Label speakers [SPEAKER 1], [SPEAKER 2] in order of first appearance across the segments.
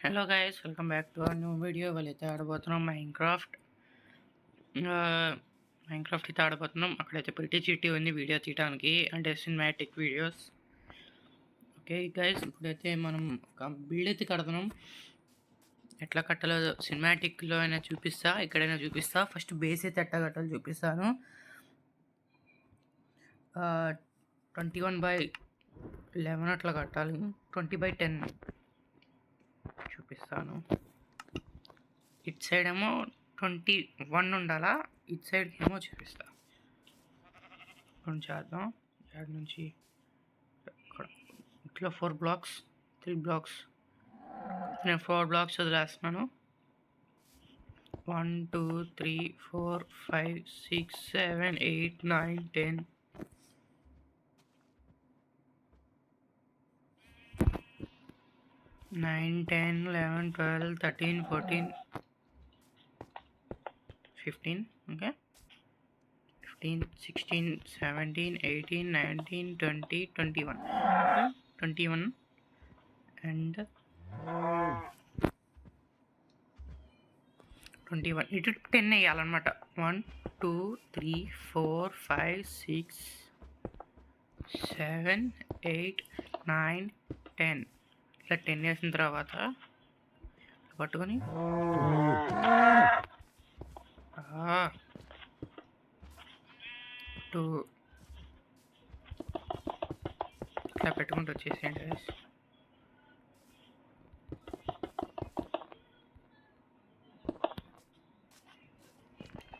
[SPEAKER 1] Hello guys, welcome back to our new video. వాళ్ళైతే ఆడబోతున్నాం Minecraft. అయితే ఆడబోతున్నాం. అక్కడైతే పెట్టి చిట్టి ఉంది వీడియో తీయడానికి, అంటే సినిమాటిక్ వీడియోస్. ఓకే గైస్, ఇప్పుడైతే మనం ఒక బిల్డ్ అయితే కడుతున్నాం. ఎట్లా కట్టాలో సినిమాటిక్లో అయినా చూపిస్తా, ఎక్కడైనా చూపిస్తా. ఫస్ట్ బేస్ అయితే ఎట్లా కట్టాలో చూపిస్తాను. 21/11 అట్లా కట్టాలి. 20/10 చూపిస్తాను. ఇటు సైడ్ ఏమో 21 ఉండాలా, ఇటు సైడ్కి ఏమో చూపిస్తా. చేద్దాం. ఇక్కడ నుంచి ఇట్లా 4 బ్లాక్స్, 3 బ్లాక్స్. నేను 4 బ్లాక్స్ వదిలేస్తున్నాను. 1 2 3 4 5 6 7 8 9 10 9 10 11 12 13 14 15. ఓకే, 15 16 17 18 19 20 21. 21 అండ్ 21 ఇటు 10 వేయాలన్నమాట. 1 2 3 4 5 6 7 8 9 10. ఇట్లా 10 వేసిన తర్వాత పట్టుకొని టూ ఇట్లా పెట్టుకుంటూ వచ్చేసేయండి.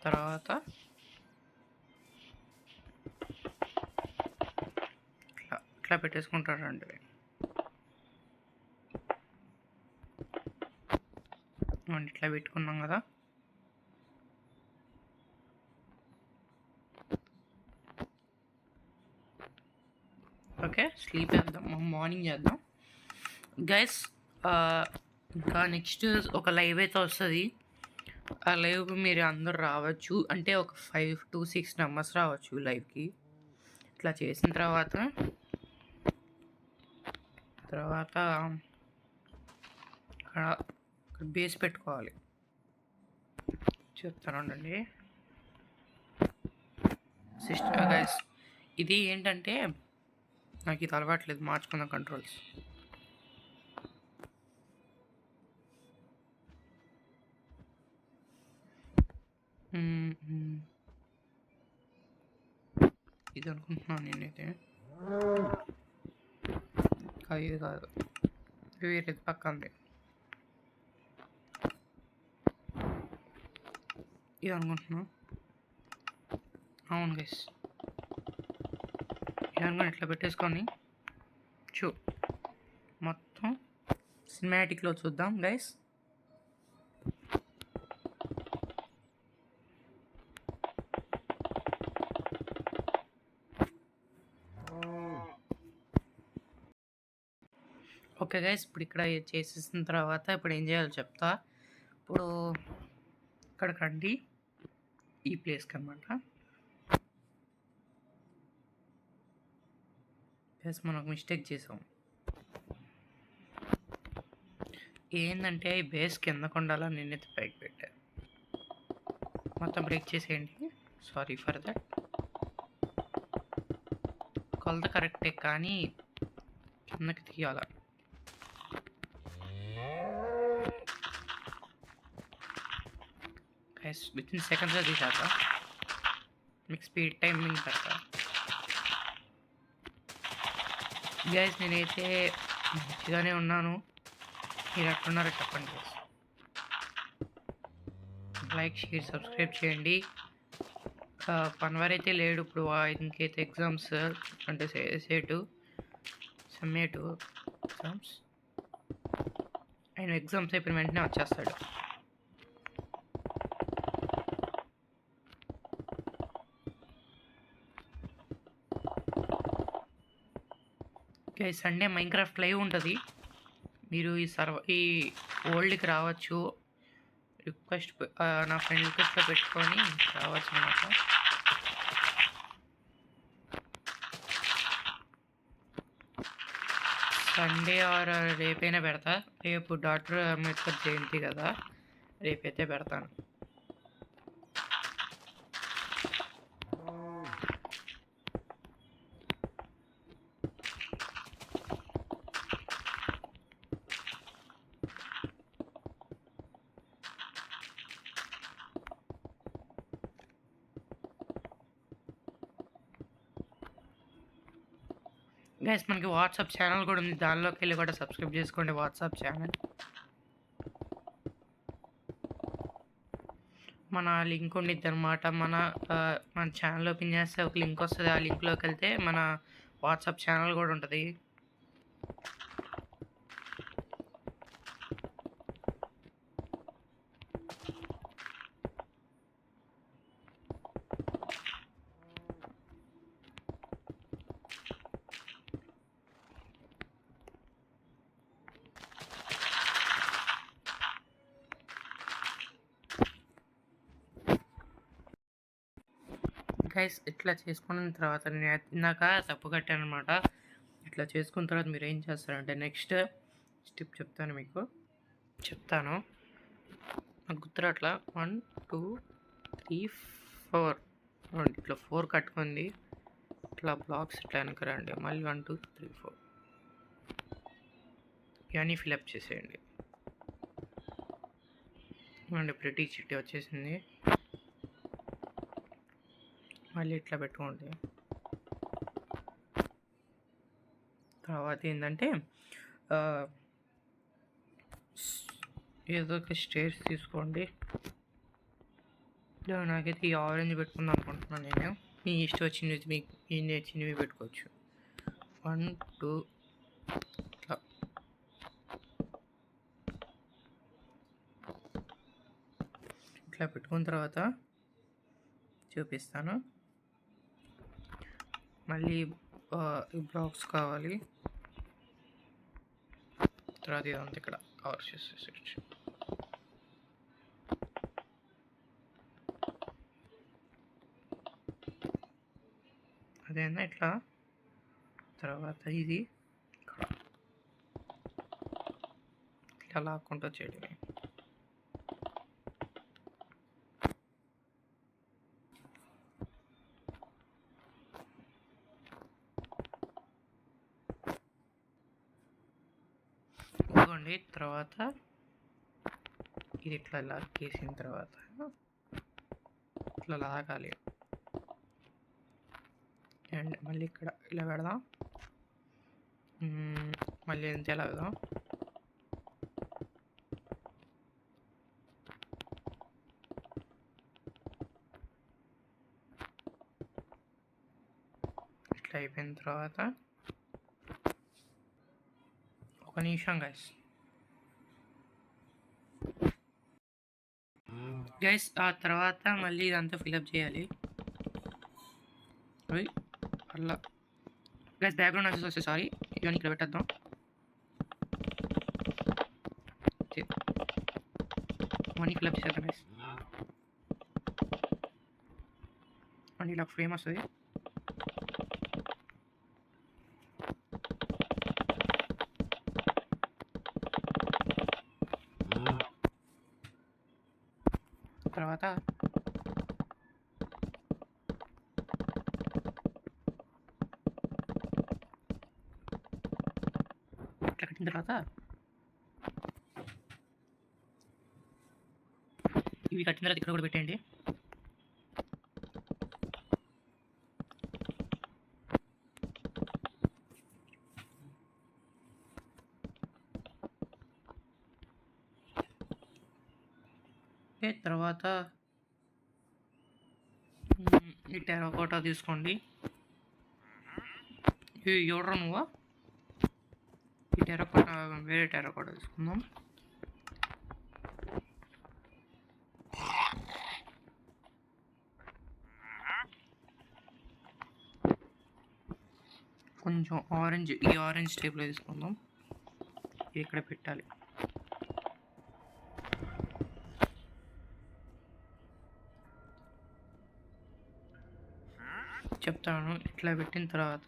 [SPEAKER 1] తర్వాత ఇట్లా పెట్టేసుకుంటారండి. ఇట్లా పెట్టుకున్నాం కదా. ఓకే, స్లీప్ చేద్దాం, మార్నింగ్ చేద్దాం గైస్. ఇంకా నెక్స్ట్ ఒక లైవ్ అయితే వస్తుంది. ఆ లైవ్కి మీరు అందరు రావచ్చు, అంటే ఒక 5 to 6 మెంబర్స్ రావచ్చు లైవ్కి. ఇట్లా చేసిన తర్వాత ఇక్కడ బేస్ పెట్టుకోవాలి. చెప్తానండి సిస్టర్ గైస్. ఇది ఏంటంటే నాకు ఇది అలవాట్లేదు, మార్చుకున్న కంట్రోల్స్. ఇది అనుకుంటున్నాను నేనైతే. ఇది కాదు, వేరేది పక్కంది. ఇది అనుకుంటున్నా. అవును గైస్, ఇదనుకుని ఇట్లా పెట్టేసుకొని మొత్తం సినిమాటిక్లో చూద్దాం గైస్. ఓకే గైస్, ఇప్పుడు ఇక్కడ చేసేసిన తర్వాత ఇప్పుడు ఏం చేయాలో చెప్తా. ఇప్పుడు ఇక్కడికి రండి, ఈ ప్లేస్కి అనమాట. గైస్, మనం ఒక మిస్టేక్ చేసాం. ఏంటంటే ఈ బేస్ కింద కొండాలా, నేనైతే పైకి పెట్టా. మొత్తం బ్రేక్ చేసేయండి. Sorry for that. కొలత కరెక్టే కానీ కిందకి తీయాల. గైస్, వితిన్ సెకండ్స్లో తీసాక మీకు స్పీడ్ టైమింగ్ పెడతా. గైస్, నేనైతే మంచిగానే ఉన్నాను. మీరు ఎట్లున్నారో చెప్పండి గైస్. లైక్, షేర్, సబ్స్క్రైబ్ చేయండి. పనివారు అయితే లేడు ఇప్పుడు. ఇంకైతే ఎగ్జామ్స్ అంటే సెమ్మేటు ఎగ్జామ్స్. ఆయన ఎగ్జామ్స్ అయిపోయిన వెంటనే వచ్చేస్తాడు. సండే మైన్క్రాఫ్ట్ లైవ్ ఉంటుంది. మీరు ఈ ఓల్డ్కి రావచ్చు. రిక్వెస్ట్ నా ఫ్రెండ్ రిక్వెస్ట్లో పెట్టుకొని రావచ్చు అన్నమాట. సండే ఆర్ రేపైనా పెడతా. రేపు డాక్టర్ అంబేద్కర్ జయంతి కదా, రేపైతే పెడతాను. గైస్ మనకి వాట్సాప్ ఛానల్ కూడా ఉంది, దానిలోకి వెళ్ళి కూడా సబ్స్క్రైబ్ చేసుకోండి వాట్సాప్ ఛానల్. మన లింక్ ఉండిద్ది అనమాట. మన ఛానల్ ఓపెన్ చేస్తే ఒక లింక్ వస్తుంది, ఆ లింక్లోకి వెళ్తే మన వాట్సాప్ ఛానల్ కూడా ఉంటుంది. గైస్ ఇట్లా చేసుకున్న తర్వాత నేను ఇందాక తప్పు కట్టాను అనమాట. ఇట్లా చేసుకున్న తర్వాత మీరు ఏం చేస్తారంటే నెక్స్ట్ స్టెప్ చెప్తాను నాకు గుర్తురాట్లా. 1 2 3 4 ఇట్లా 4 కట్టుకుంది. ఇట్లా బ్లాక్స్ ఇట్లా వెనక రండి, మళ్ళీ 1 2 3 4 ఇవన్నీ ఫిలప్ చేసేయండి. అండి ప్రతి చిట్టి వచ్చేసింది. మళ్ళీ ఇట్లా పెట్టుకోండి. తర్వాత ఏంటంటే ఏదో ఒక స్టేజ్ తీసుకోండి. నాకైతే ఈ ఆరెంజ్ పెట్టుకుందాం అనుకుంటున్నాను నేను. మీ ఇష్టం వచ్చినవి మీకు ఏం వచ్చినవి పెట్టుకోవచ్చు. 1 2 ఇట్లా ఇట్లా పెట్టుకున్న తర్వాత చూపిస్తాను. మళ్ళీ ఈ బ్లాక్స్ కావాలి. తర్వాత ఇదంతా ఇక్కడ కవర్ చేసేసి అదేనా ఇట్లా. తర్వాత ఇది ఇక్కడ ఇట్లా లాక్కుంటూ చేయడమే. ఇదిగోండి. తర్వాత ఇది ఇట్లా లాగేసిన తర్వాత ఇట్లా లాగాలి. అండ్ మళ్ళీ ఇక్కడ ఇలా పెడదాం. మళ్ళీ ఎంత ఎలా పెడదాం. ఇట్లా అయిపోయిన తర్వాత ఒక నిమిషం గైస్ ఆ తర్వాత మళ్ళీ ఇదంతా ఫిలప్ చేయాలి. అలా గైస్ బ్యాక్గ్రౌండ్ నాయిస్ వస్తే సారీ, ఇవన్నీ ఇక్కడ పెట్టేద్దాం. మనీ ఫిలప్ చేద్దాం గైస్. మనీ ఇలా ఫ్రేమ్ వస్తుంది. తర్వాత ఇట్లా కట్టిన తర్వాత ఇవి కట్టిన తర్వాత ఇక్కడ కూడా పెట్టండి. తర్వాత ఈ టెరాకోటా తీసుకోండి. ఎవరు నువ్వా? ఈ టెరాకోటా వేరే టెరాకోటా తీసుకుందాం. కొంచెం ఆరెంజ్, ఈ ఆరెంజ్ టైప్లో తీసుకుందాం. ఇది ఇక్కడ పెట్టాలి. చెప్తాను. ఇట్లా పెట్టిన తర్వాత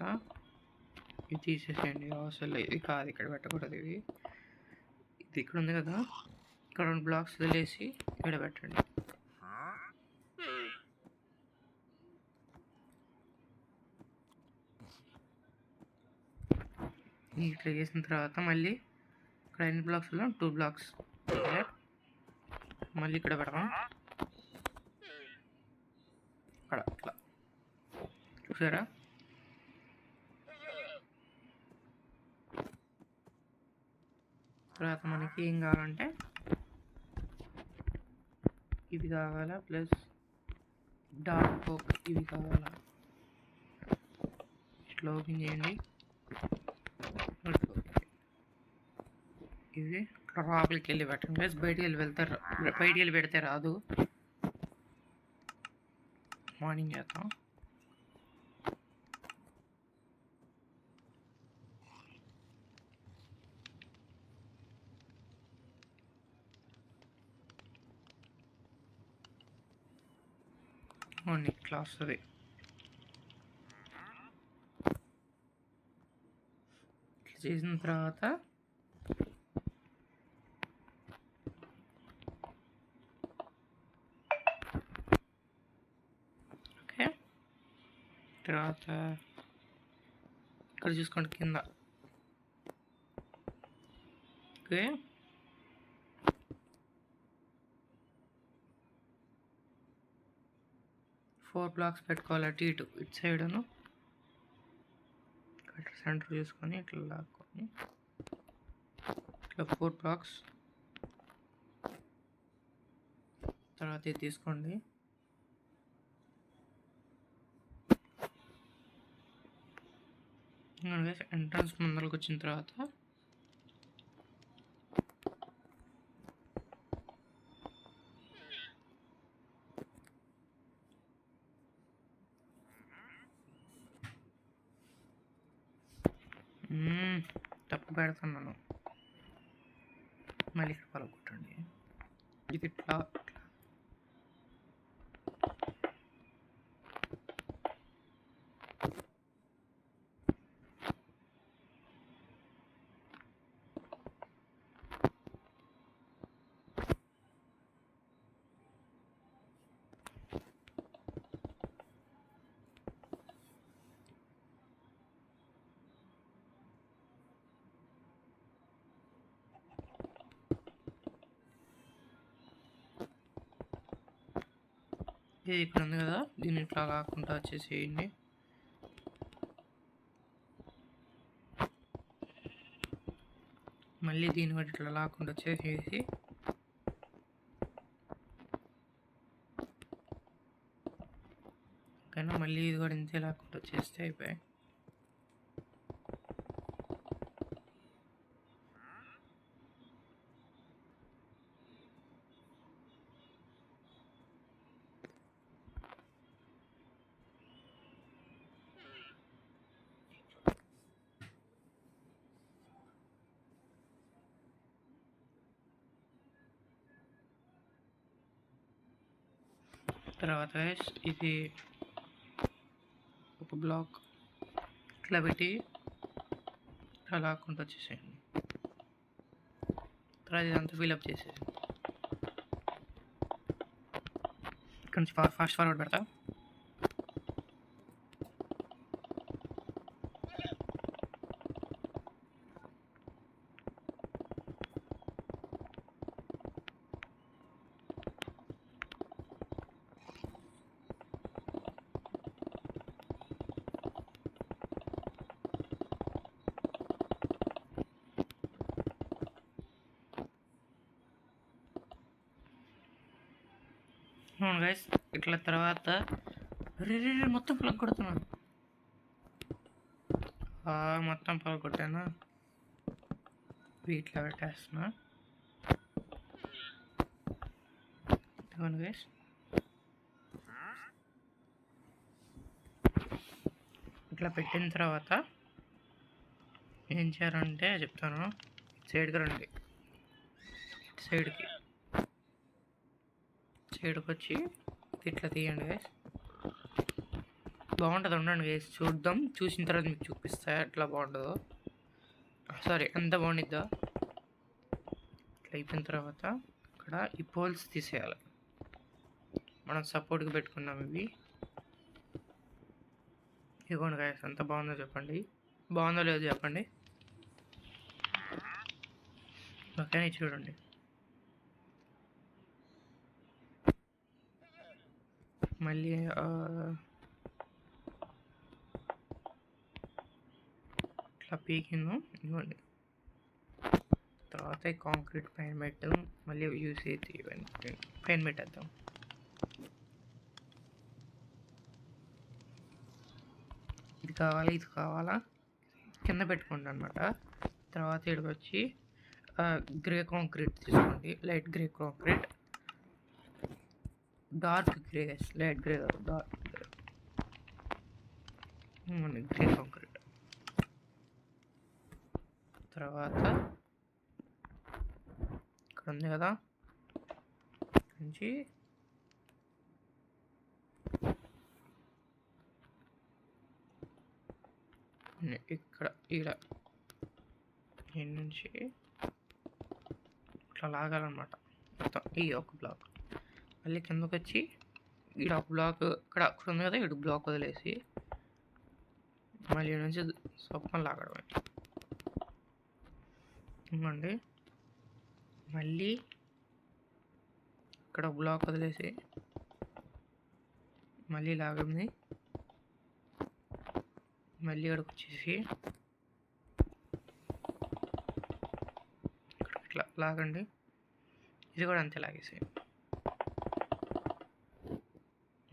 [SPEAKER 1] ఇది తీసేసేయండి. అసలు ఇది కాదు, ఇక్కడ పెట్టకూడదు. ఇది ఇక్కడ ఉంది కదా, ఇక్కడ 2 బ్లాక్స్ వదిలేసి ఇక్కడ పెట్టండి. ఇట్లా చేసిన తర్వాత మళ్ళీ ఇక్కడ ఎన్ని బ్లాక్స్లో 2 బ్లాక్స్ మళ్ళీ ఇక్కడ పెడదాం. అక్కడ ఇట్లా చూసారా? తర్వాత మనకి ఏం కావాలంటే ఇవి కావాలా, ప్లస్ డార్క్ కోక్ ఇవి కావాలా. ఇట్లా ఓపెన్ చేయండి. ఇవి లోపలికి వెళ్ళి పెట్టండి. ప్లస్ బయటికి వెళ్ళి పెడితే రాదు. మార్నింగ్ చేద్దాం. ఇట్లా వస్తుంది. ఇట్లా చేసిన తర్వాత ఓకే, తర్వాత ఇక్కడ చూసుకోండి కింద. ఓకే, 4 బ్లాక్స్ పెట్టుకోవాలి. అటు ఇటు సైడ్ను ఇట్లా సెంటర్ చూసుకొని ఇట్లా లాక్కొని ఇట్లా 4 బ్లాక్స్. తర్వాత ఇది తీసుకోండి. ఎంట్రన్స్ ముందరకు వచ్చిన తర్వాత తప్పు పెడుతున్నాను. మళ్ళీ ఇక్కడ పలుకొట్టండి. ఇది ఇట్లా ఇది ఇక్కడ ఉంది కదా, దీన్ని ఇట్లా కాకుండా వచ్చేసేయండి. మళ్ళీ దీన్ని బట్టి ఇట్లా లాక్కుండా వచ్చేసేసి ఓకేనా. మళ్ళీ ఇది కూడా ఇంతే లాక్కుండా వచ్చేస్తే అయిపోయాయి. తర్వాత ఇది ఒక బ్లాక్ ఇట్లా పెట్టి ఇట్లా లాక్కుంటూ వచ్చేసేయండి. తర్వాత ఇదంతా ఫిల్అప్ చేసేసి ఇక్కడ నుంచి ఫాస్ట్ ఫార్వర్డ్ పెడతా. గైస్ ఇట్లా తర్వాత మొత్తం పలక కొడుతున్నాను. మొత్తం పలక కొట్టాను. ఇట్లా పెట్టేస్తున్నా. ఇదిగోండి గైస్, ఇట్లా పెట్టిన తర్వాత ఏం చేయాలంటే చెప్తాను. సైడ్కి రండి. సైడ్కి వచ్చి ఇట్లా తీయండి గైస్. బాగుంటుంది, ఉండండి గైస్ చూద్దాం. చూసిన తర్వాత మీకు చూపిస్తా ఎట్లా బాగుంటుందో. సారీ, ఎంత బాగుండిద్దో. ఇట్లా అయిపోయిన తర్వాత ఇక్కడ ఈ పోల్స్ తీసేయాలి. మనం సపోర్ట్కి పెట్టుకున్నాం ఇవి. ఇదిగోండి గైస్, ఎంత బాగుందో చెప్పండి. బాగుందో లేదో చెప్పండి. ఓకే, చూడండి. మళ్ళీ ఇట్లా పీకిందాం. ఇవ్వండి. తర్వాత కాంక్రీట్ పైన పెట్టాం. మళ్ళీ యూస్ అయితే పైన పెట్టేద్దాం. ఇది కావాలి, ఇది కావాలా, కింద పెట్టుకోండి అనమాట. తర్వాత ఇక్కడికి వచ్చి గ్రే కాంక్రీట్ తీసుకోండి. Light grey concrete, dark grey, light grey కాదు, డార్క్ గ్రే. Grey concrete. తర్వాత ఇక్కడ ఉంది కదా, నుంచి ఇక్కడ నుంచి ఇట్లా లాగాలన్నమాట మొత్తం. ఈ ఒక బ్లాక్ మళ్ళీ కిందకి వచ్చి ఇక్కడ ఒక బ్లాక్, ఇక్కడ ఉంది కదా, ఇక్కడ బ్లాక్ వదిలేసి మళ్ళీ నుంచి స్వప్నం లాగడమే. ఇవ్వండి. మళ్ళీ ఇక్కడ బ్లాక్ వదిలేసి మళ్ళీ లాగండి. మళ్ళీ ఇక్కడికి వచ్చేసి ఇట్లా లాగండి. ఇది కూడా అంతే లాగేసి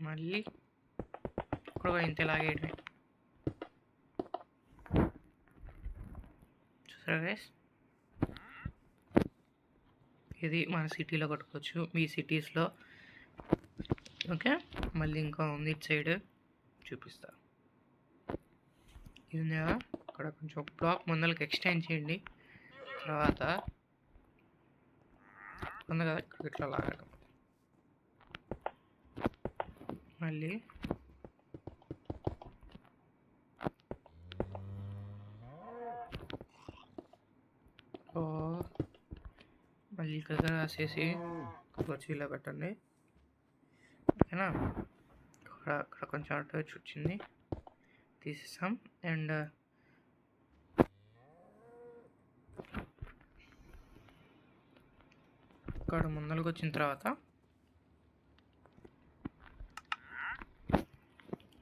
[SPEAKER 1] మళ్ళీ ఇక్కడ కూడా ఇంతే లాగేయడమే. చూసారా గైస్, ఇది మన సిటీలో కట్టుకోవచ్చు, మీ సిటీస్లో. ఓకే, మళ్ళీ ఇంకా ఉంది ఇటు సైడ్, చూపిస్తా. ఇది ఉంది కదా, అక్కడ కొంచెం బ్లాక్ ముందలకి ఎక్స్టెండ్ చేయండి. తర్వాత ఉంది కదా, ఇక్కడ ఇట్లా లాగడం. మళ్ళీ మళ్ళీ ఇక్కడ రాసేసి వచ్చి ఇలా పెట్టండి. ఓకేనా, అక్కడ కొంచెం అటు వచ్చి వచ్చింది, తీసేస్తాం. అండ్ ఇక్కడ ముందరకు వచ్చిన తర్వాత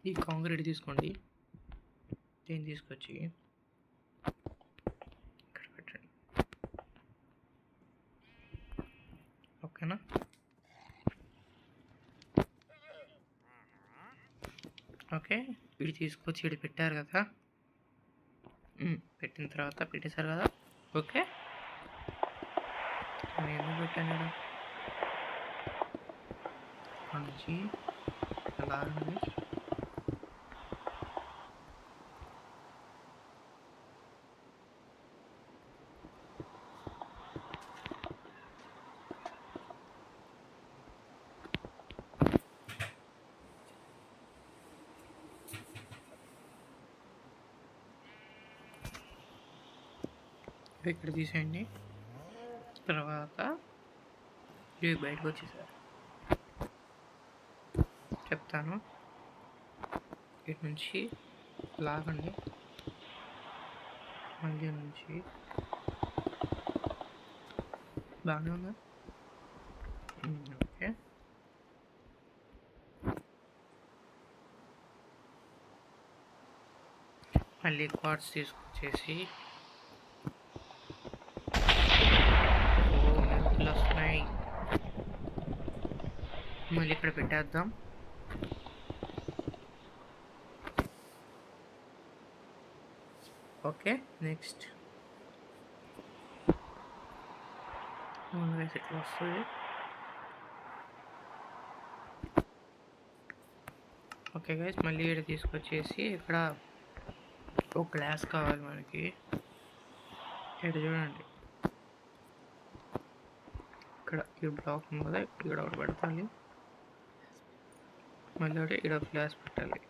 [SPEAKER 1] ఈ కాంక్రీట్ తీసుకోండి. దీన్ని తీసుకొచ్చి ఇక్కడ పెట్టండి. ఓకేనా, ఓకే. వీడు తీసుకొచ్చి వీడు పెట్టారు కదా, పెట్టిన తర్వాత పెట్టేశారు కదా. ఓకే, నేను ఎందుకు పెట్టాను ఇక్కడ నుంచి అలా అండి. ఇక్కడ తీసేయండి. తర్వాత ఇవి బయటకు వచ్చేసారు, చెప్తాను. ఇటు నుంచి లాగండి. మళ్ళీ నుంచి బాగానే ఉందా? ఓకే, మళ్ళీ కార్డ్స్ తీసుకొచ్చేసి వస్తున్నాయి, మళ్ళీ ఇక్కడ పెట్టేద్దాం. ఓకే, నెక్స్ట్ ఇట్లా వస్తుంది. ఓకే గైస్, మళ్ళీ ఇక్కడ తీసుకొచ్చేసి ఇక్కడ ఒక గ్లాస్ కావాలి మనకి. ఇక్కడ చూడండి, ఇక్కడ ఈ బ్లాక్ ఉంది కదా, ఇక్కడ ఒకటి పెడతాలి. మళ్ళీ ఒకటి ఇక్కడ గ్లాస్ పెట్టాలి.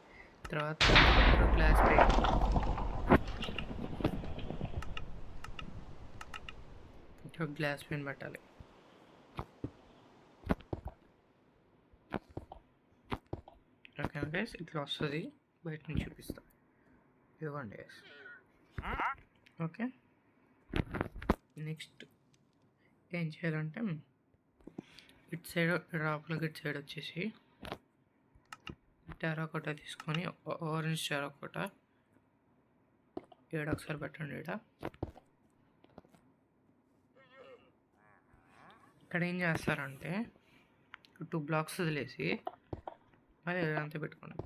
[SPEAKER 1] తర్వాత గ్లాస్ పెయింట్. గ్లాస్ పెయింట్ పెట్టాలి. ఓకే గైస్, ఇట్లా వస్తుంది. బయట నుంచి చూపిస్తా. ఇదిగోండి గైస్. ఓకే, నెక్స్ట్ ఏం చేయాలంటే ఇటు సైడ్ రాపులకి ఇటు సైడ్ వచ్చేసి టెర్రకోటా తీసుకొని ఆరెంజ్ టెర్రకోటా ఒకసారి పెట్టండి. ఇక్కడ ఏం చేస్తారంటే 2 బ్లాక్స్ వదిలేసి అది అంతా పెట్టుకోండి.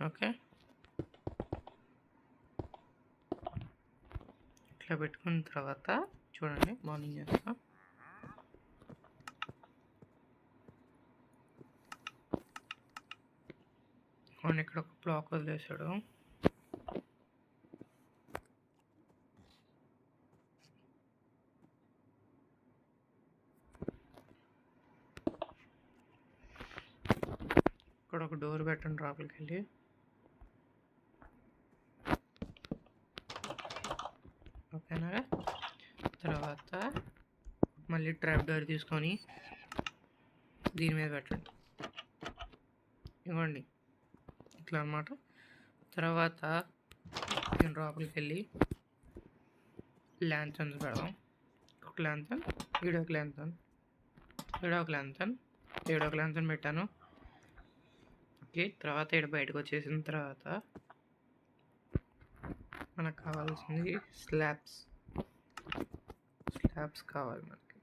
[SPEAKER 1] ఓకే, ఇట్లా పెట్టుకున్న తర్వాత చూడండి, మార్నింగ్ చేస్తా. అవును, ఇక్కడ ఒక బ్లాక్ వదిలేసాడు. ఇక్కడ ఒక డోర్ పెట్టండి లోపలికి వెళ్ళి. ఓకేనా? తర్వాత మళ్ళీ ట్రాప్ డోర్ తీసుకొని దీని మీద పెట్టండి. ఇవ్వండి, ఇట్లా అన్నమాట. తర్వాత దీని లోపలికి వెళ్ళి ల్యాంథన్స్ పెడదాం. ఒక ల్యాంథన్, ఈడొక ల్యాంథన్, ఈడొక ల్యాంథన్, ఈడొక ల్యాంథన్ పెట్టాను. ఓకే, తర్వాత ఇక్కడ బయటకు వచ్చేసిన తర్వాత మనకు కావాల్సింది స్లాబ్స్ కావాలి మనకి.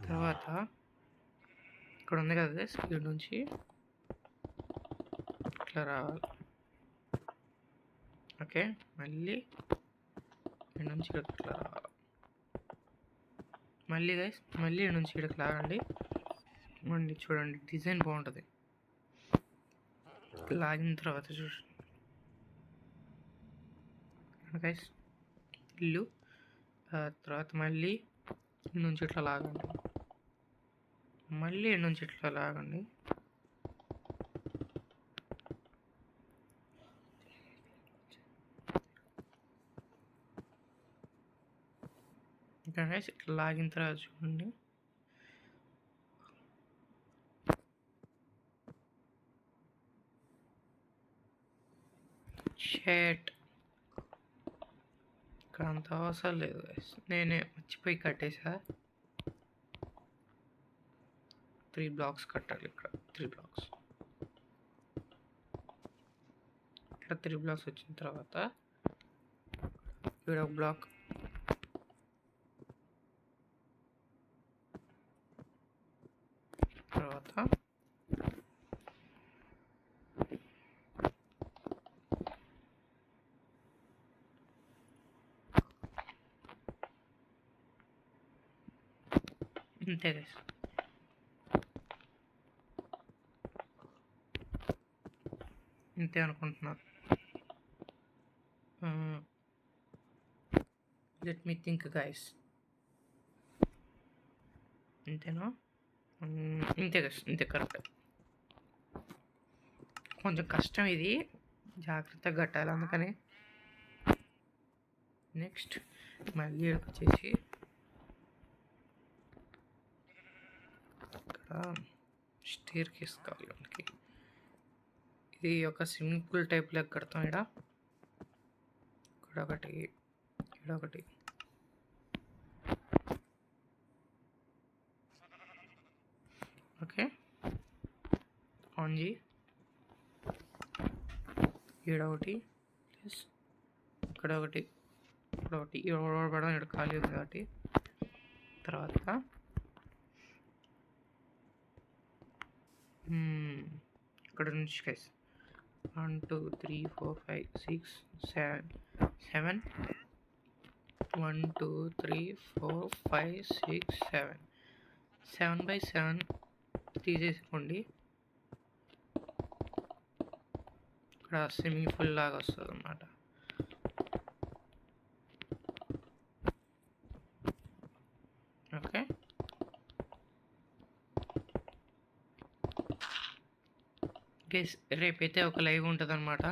[SPEAKER 1] తర్వాత ఇక్కడ ఉంది కదా, ఇక్కడ నుంచి ఇట్లా రావాలి. ఓకే, మళ్ళీ ఇక్కడ నుంచి ఇట్లా రావాలి. మళ్ళీ గైస్, మళ్ళీ ఇక్కడ నుంచి ఇక్కడికి లాగండి. చూడండి, డిజైన్ బాగుంటుంది. లాగిన తర్వాత చూడండి గైస్, ఇల్లు. తర్వాత మళ్ళీ నుంచి ఇట్లా లాగండి, మళ్ళీ నుంచి ఇట్లా లాగండి. ఇంకా గైస్, ఇట్లా లాగిన తర్వాత చూడండి, షేట్ ఇక్కడ అంత అవసరం లేదు గైస్, నేనే మర్చిపోయి కట్టేసా. 3 బ్లాక్స్ కట్టాలి. ఇక్కడ 3 బ్లాక్స్, ఇక్కడ 3 బ్లాక్స్ వచ్చిన తర్వాత ఇక్కడ ఒక బ్లాక్, తర్వాత అంతే గైస్. అంతే అనుకుంటున్నారు. Let me think guys. అంతేనా? ఇంతే గైస్, ఇంతే కరెక్ట్. కొంచెం కష్టం ఇది, జాగ్రత్తగా కట్టాలి అందుకని. నెక్స్ట్ మళ్ళీ వచ్చేసి ఇక్కడ స్టేర్ కేస్ కావాలి మనకి. ఇది ఒక స్విమ్మింగ్ పూల్ టైప్ లాగా కడతాం. ఇక్కడ ఒకటి, ఇక్కడ ఒకటి. ఓకే, ఆన్జీ ఈడ ఒకటి ప్లస్ ఇక్కడ ఒకటి, ఇక్కడ ఒకటి. పడడం ఇక్కడ ఖాళీ ఉంది కాబట్టి. తర్వాత ఇక్కడ నుంచి గైస్ 1 2 3 4 5 6 7 1 2 3 4 5 6 7 7x7 తీసేసుకోండి. ఇక్కడ స్విమ్మింగ్ పూల్ లాగా వస్తుంది అన్నమాట. రేపైతే ఒక లైవ్ ఉంటుందన్నమాట.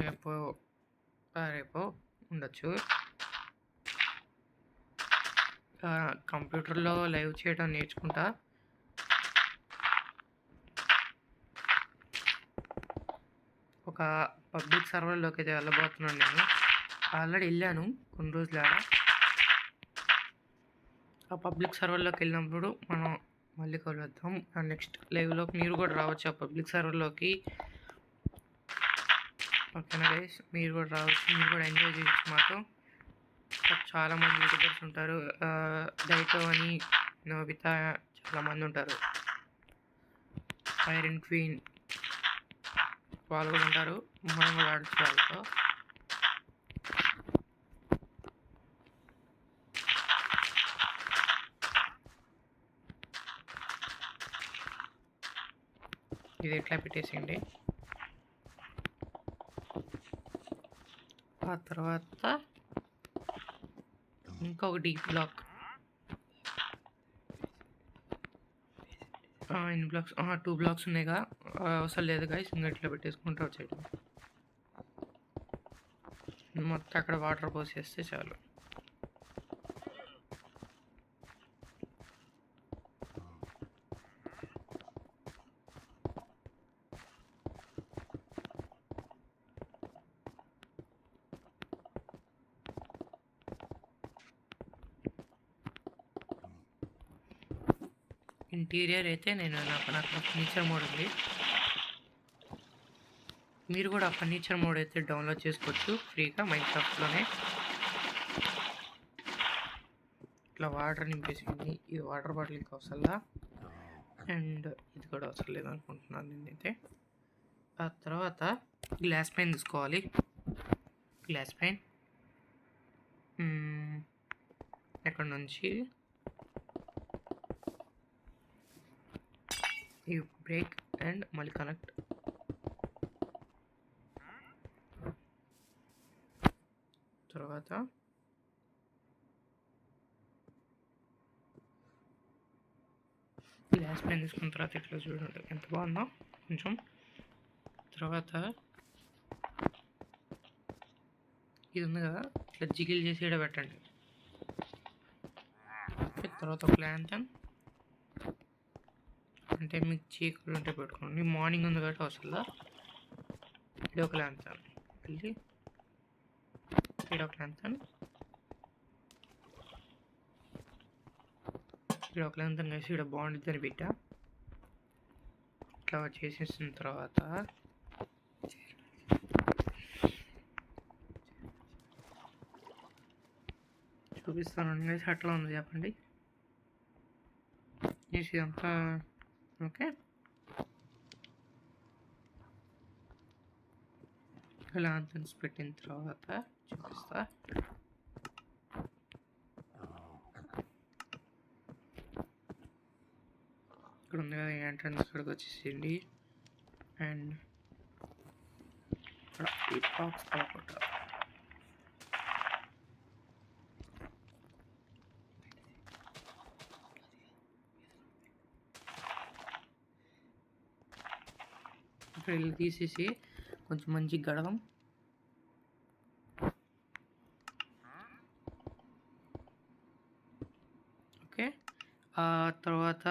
[SPEAKER 1] రేపు రేపు ఉండొచ్చు. కంప్యూటర్లో లైవ్ చేయడం నేర్చుకుంటా. ఒక పబ్లిక్ సర్వర్లోకి అయితే వెళ్ళబోతున్నాను నేను. ఆల్రెడీ వెళ్ళాను కొన్ని రోజులు. ఆ పబ్లిక్ సర్వర్లోకి వెళ్ళినప్పుడు మనం మళ్ళీ కలుద్దాం. నెక్స్ట్ లైవ్లోకి మీరు కూడా రావచ్చు ఆ పబ్లిక్ సర్వర్లోకి. ఓకేనా గైస్, మీరు కూడా రావచ్చు, మీరు కూడా ఎంజాయ్ చేయొచ్చు. మాతో చాలామంది యూట్యూబర్స్ ఉంటారు. డైటో అని, నోబితా, చాలామంది ఉంటారు. ఐరన్ క్వీన్ వాళ్ళు కూడా ఉంటారు. మనం కూడా ఆడచ్చు వాళ్ళతో. ఇది ఎట్లా పెట్టేసేయండి. ఆ తర్వాత ఇంకొక డీప్ బ్లాక్, ఎన్ని బ్లాక్స్? 2 బ్లాక్స్ ఉన్నాయిగా, అవసరం లేదు గైస్. ఇంకా ఇట్లా పెట్టేసుకుంటూ వచ్చేయడం. మొత్తం అక్కడ వాటర్ పోసేస్తే చాలు. ఇంటీరియర్ అయితే నాకు ఫర్నిచర్ మోడ్ ఉంది. మీరు కూడా ఫర్నిచర్ మోడ్ అయితే డౌన్లోడ్ చేసుకోవచ్చు ఫ్రీగా మైన్క్రాఫ్ట్లోనే. ఇట్లా వాటర్ నింపేసింది. ఇది వాటర్ బాటిల్ ఇంకా అవసరంలా, అండ్ ఇది కూడా అవసరం లేదు అనుకుంటున్నాను నేనైతే. ఆ తర్వాత గ్లాస్ పైన్ తీసుకోవాలి. గ్లాస్ పైన్ ఎక్కడ నుంచి ఈ బ్రేక్ అండ్ మళ్ళీ కనెక్ట్. తర్వాత గ్లాస్ పెన్ తీసుకున్న తర్వాత ఇట్లా చూడండి ఎంత బాగుందో కొంచెం. తర్వాత ఇది ఉంది కదా, ఇట్లా జిగిల్ చేసి ఇక్కడ పెట్టండి. తర్వాత ఒక ల్యాంతన్, అంటే మీకు చీకలు ఉంటే పెట్టుకోండి. మార్నింగ్ ఉంది కాబట్టి అవసరంలా. ఇది ఒక ల్యాంతన్, మళ్ళీ ఇక్కడ ఒక ల్యాంతన్, ఇక్కడ ఒక ల్యాంతన్ వేసి ఇక్కడ బాగుంటుందని పెట్టా. ఇట్లా చేసేసిన తర్వాత చూపిస్తాను గైస్ అట్లా ఉంది చెప్పండి. చేసి అంతా ఓకే. ల్యాంతన్స్ పెట్టిన తర్వాత చూపిస్తా. ఇక్కడ ఉంది కదా ఎంట్రన్స్, ఇక్కడికి వచ్చేసేయండి. అండ్ ఇక్కడ ఈ బాక్స్ కాకుండా ఇక్కడ ఇల్లు తీసేసి కొంచెం మంచిగా గడదాం. ఓకే, ఆ తర్వాత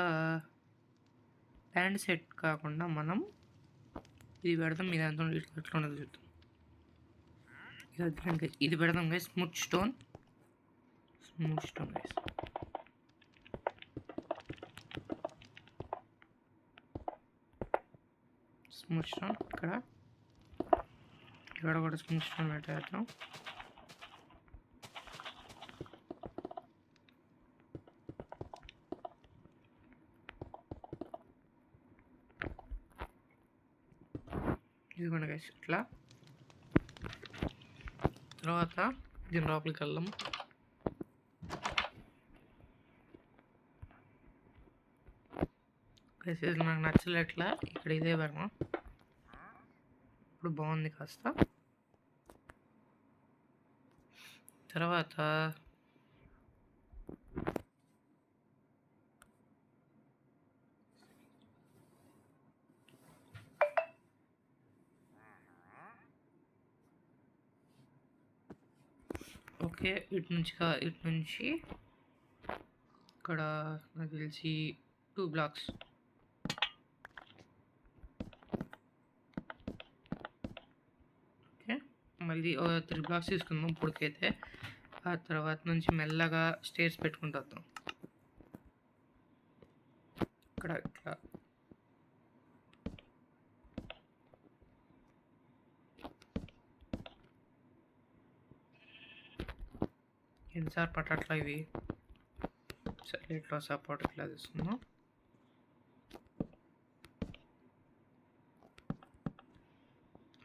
[SPEAKER 1] ప్యాంట్ సెట్ కాకుండా మనం ఇది పెడదాం. ఇది అంతా ఎట్లా ఉండదు చూద్దాం. ఇది పెడదాం guys. Smooth stone guys. Smooth stone ఇక్కడ కూడా స్మూత్ స్టోన్ పెట్టేద్దాం. ఇదిగోండి గైస్ ఇట్లా. తర్వాత దీని లోపలికి వెళ్దాం. గైస్ ఇది నాకు నచ్చలేట్లా, ఇక్కడ ఇదే పెడదాం. ఇప్పుడు బాగుంది కాస్త. తర్వాత ఓకే, ఇటు నుంచి ఇక్కడ నాకు తెలిసి 2 బ్లాక్స్. ఓకే, మళ్ళీ 3 బ్లాక్స్ తీసుకుందాం ఇప్పటికైతే. ఆ తర్వాత నుంచి మెల్లగా స్టేర్స్ పెట్టుకుంటూ వద్దాం. ఇక్కడ ఇట్లా ఎన్నిసార్లు పట్టట్లా ఇవి. సరే, ఇట్లా సపోర్ట్ ఇట్లా తీసుకుందాం.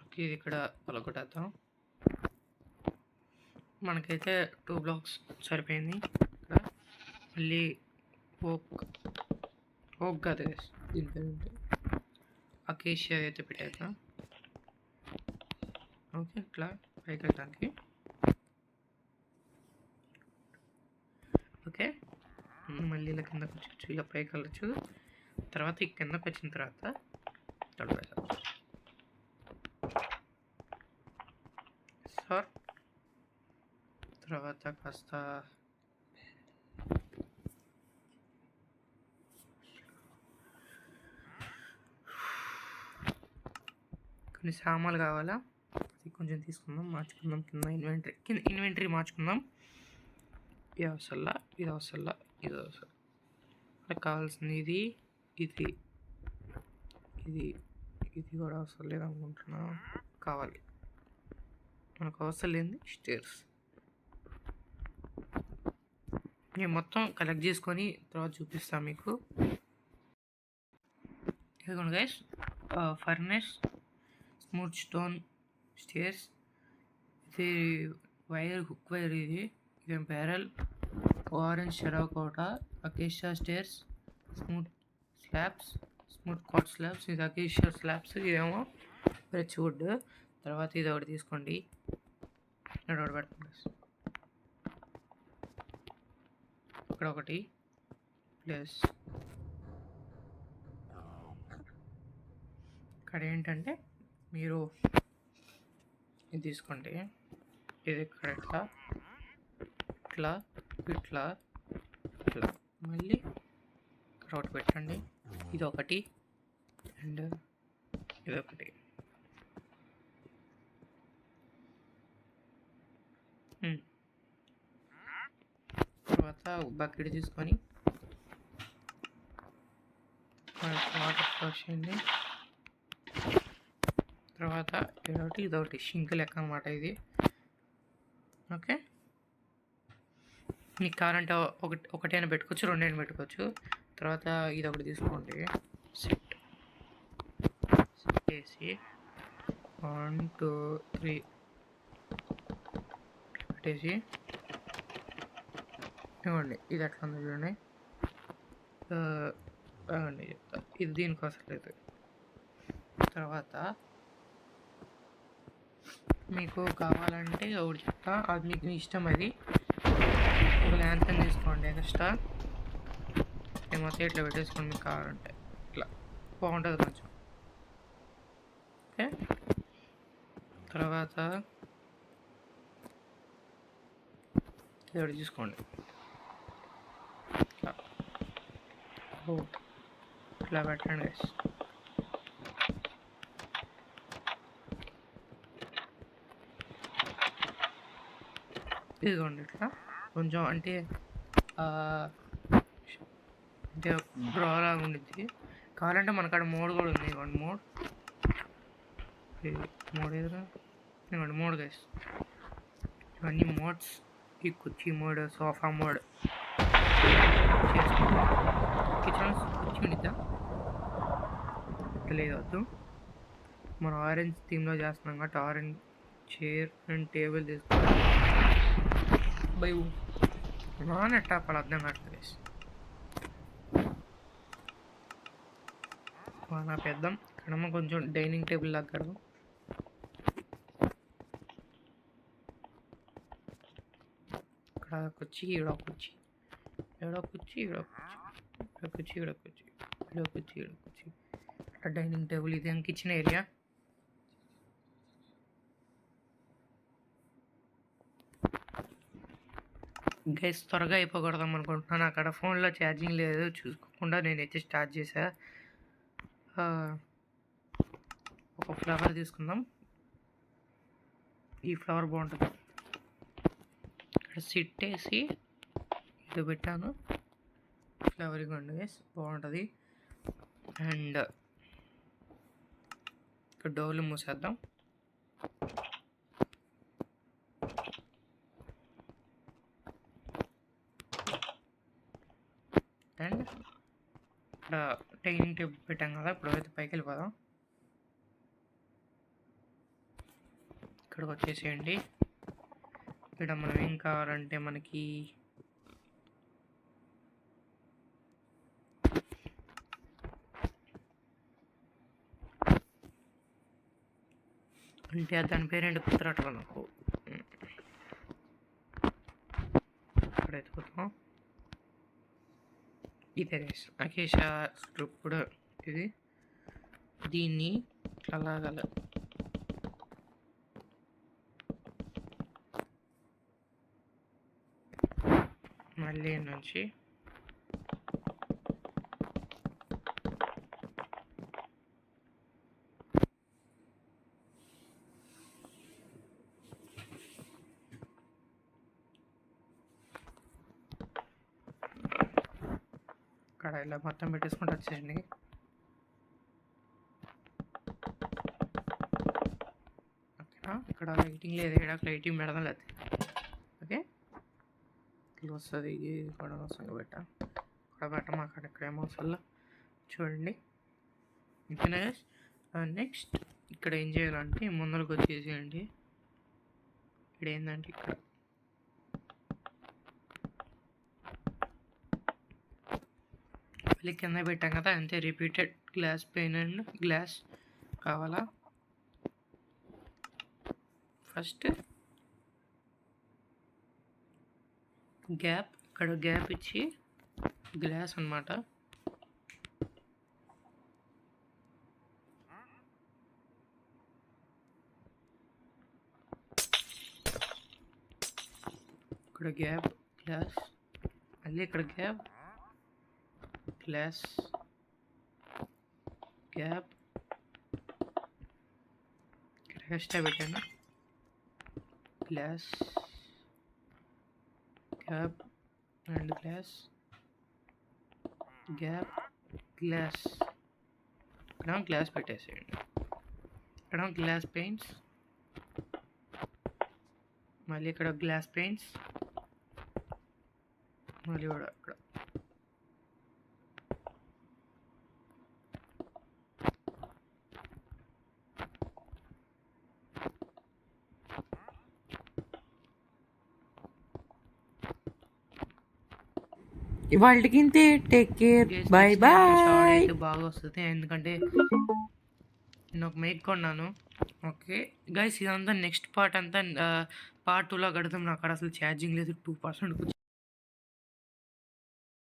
[SPEAKER 1] ఓకే, ఇది ఇక్కడ పలకొట్టేద్దాం. మనకైతే 2 బ్లాక్స్ సరిపోయింది. ఇక్కడ మళ్ళీ ఓక్ కాదు, దీని పేరు ఏంటి, అకేషియా అయితే పెట్టేద్దాం. ఓకే, ఇట్లా పైకి వెళ్ళడానికి. ఓకే, మళ్ళీ ఇలా కిందకు వచ్చి ఇలా పైకి వెళ్ళచ్చు. తర్వాత ఈ కిందకు వచ్చిన తర్వాత తడిపేసాం సార్. తర్వాత కాస్త కొన్ని సామాన్లు కావాలా, అది కొంచెం తీసుకుందాం, మార్చుకుందాం. కింద ఇన్వెంటరీ మార్చుకుందాం. ఇది అవసరంలా, ఇది అవసరంలా, ఇది అవసరం. మనకు కావాల్సింది ఇది ఇది ఇది ఇది కూడా అవసరం లేదనుకుంటున్నా. కావాలి, మనకు అవసరం లేని స్టేర్స్. నేను మొత్తం కలెక్ట్ చేసుకొని తర్వాత చూపిస్తాను మీకు. ఇదిగోండి guys, furnace, smooth stone stairs, ఇది వైర్, హుక్ వైర్, ఇది barrel, orange terracotta, acacia stairs, smooth slabs, smooth cut slabs, ఇది అకేషియా స్లాబ్స్, ఇదేమో రిచ్ వుడ్. తర్వాత ఇది ఒకటి తీసుకోండి, ఇక్కడ ఒకటి పెడతాం. ఇక్కడ ఒకటి ప్లస్ ఇక్కడ ఏంటంటే మీరు ఇది తీసుకోండి, ఇది ఇక్కడ ఇట్లా ఇట్లా ఇట్లా ఇట్లా మళ్ళీ ఇక్కడ ఒకటి పెట్టండి. ఇది ఒకటి అండ్ ఇది ఒకటి. తర్వాత బకెట్ తీసుకొని వాటర్ ఫ్లష్ చేయండి. తర్వాత ఇదొకటి షింక్ లెక్క అనమాట ఇది. ఓకే, మీకు కావాలంటే ఒకటైనా పెట్టుకోవచ్చు, రెండైనా పెట్టుకోవచ్చు. తర్వాత ఇది ఒకటి తీసుకోండి, సెట్ వేసి 1 2 3 పెట్టేసి ఇవ్వండి. ఇది ఎట్లా ఉంది చూడండి, బాగుండి చెప్తా. ఇది దీనికోసం లేదు. తర్వాత మీకు కావాలంటే ఒకటి చెప్తా, అది మీకు ఇష్టం. అది ఒక ల్యాంతన్ తీసుకోండి ఎక్స్ట్రా, మొత్తం ఇట్లా పెట్టేసుకోండి. మీకు కావాలంటే ఇట్లా బాగుంటుంది కొంచెం. ఓకే, తర్వాత ఇది ఒకటి తీసుకోండి, ఇట్లా పెట్టండి గైస్. ఇదిగోండి ఇట్లా కొంచెం అంటే బ్రాలాగా ఉండిద్ది. కావాలంటే మనకాడ మోడ్ కూడా ఉంది. ఇవ్వండి మోడ్, ఎదురా ఇవ్వండి మోడ్ గైస్. ఇవన్నీ మోడ్స్. ఈ కుర్చీ మోడ్, సోఫా మోడ్ చేసుకోండి. కిచెన్ కుర్చీ ఉండిద్దా లేదు, వద్దు. మనం ఆరెంజ్ థీమ్లో చేస్తున్నాం కాబట్టి ఆరెంజ్ చైర్ అండ్ టేబుల్ తీసుకోవాలి. బై నానెట్టాపాలి అర్థం కావట్లేదు. నా పెద్దాం ఇక్కడమ్మ కొంచెం డైనింగ్ టేబుల్ దగ్గర ఇక్కడ కుర్చీ, ఈడ కుర్చీ, ఈడ కుర్చీ, ఈడ కుర్చీ, ఈడ కుర్చీ, ఈడ కుర్చీ, ఈడ కుర్చీ, ఇక్కడ డైనింగ్ టేబుల్. ఇది కిచెన్ ఏరియా. గైస్ త్వరగా అయిపోకూడదాం అనుకుంటున్నాను. అక్కడ ఫోన్లో ఛార్జింగ్ లేదు చూసుకోకుండా నేనైతే స్టార్ట్ చేశా. ఒక ఫ్లవర్ తీసుకుందాం. ఈ ఫ్లవర్ బాగుంటుంది. ఇక్కడ సిట్ వేసి ఇది పెట్టాను. ఫ్లవర్ ఇవ్వండి గైస్, బాగుంటుంది. అండ్ ఇక్కడ డోర్లు మూసేద్దాం. అండ్ ఇక్కడ టైనింగ్ టేబుల్ పెట్టాం కదా, ఇప్పుడు అయితే పైకి వెళ్ళిపోదాం. ఇక్కడికి వచ్చేసేయండి. ఇక్కడ మనం ఏం కావాలంటే మనకి అంటే దాని పేరేంటి గుర్తురాట్లా నాకు. ఇక్కడ ఎత్తుకుతాం. ఇదే అకేషా స్ట్రిప్ కూడా ఇది. దీన్ని ఇట్లా లాగాల. మళ్ళీ నుంచి ఇక్కడ ఇలా మొత్తం పెట్టేసుకుంటూ వచ్చేయండి. ఓకేనా, ఇక్కడ లైటింగ్ లేదు, ఇక్కడ లైటింగ్ పెడదాం లేదు. ఓకే, ఇట్లా వస్తుంది. ఇది కూడా అవసరంగా పెట్టా, ఇక్కడ పెట్టమా, అక్కడ ఇక్కడ ఏమో అసలు చూడండి. ఓకేనా, నెక్స్ట్ ఇక్కడ ఏం చేయాలంటే ముందరకు వచ్చేసేయండి. ఇక్కడ ఏంటంటే ఇక్కడ మళ్ళీ కింద పెట్టాం కదా, అంతే repeated glass pain and glass కావాలా. ఫస్ట్ గ్యాప్, ఇక్కడ గ్యాప్ ఇచ్చి గ్లాస్ అన్నమాట. ఇక్కడ గ్యాప్ గ్లాస్, మళ్ళీ ఇక్కడ గ్యాప్ గ్లాస్ గ్యాప్, ఇక్కడ ఎక్స్ట్రా పెట్టాను. Glass gap and glass gap glass. ఇక్కడ గ్లాస్ పెట్టేసేయండి. ఇక్కడ గ్లాస్ పెయింట్స్, మళ్ళీ ఇక్కడ గ్లాస్ పెయింట్స్, మళ్ళీ కూడా అక్కడ
[SPEAKER 2] ఇవాళకి ఇంతే. Take care, bye bye.
[SPEAKER 1] అయితే బాగా వస్తుంది, ఎందుకంటే నేను ఒక మైక్ కొన్నాను. ఓకే గైస్, ఇదంతా నెక్స్ట్ పార్ట్ అంతా పార్ట్ 2లో కడతాం. నాకు అక్కడ అసలు ఛార్జింగ్ లేదు, 2%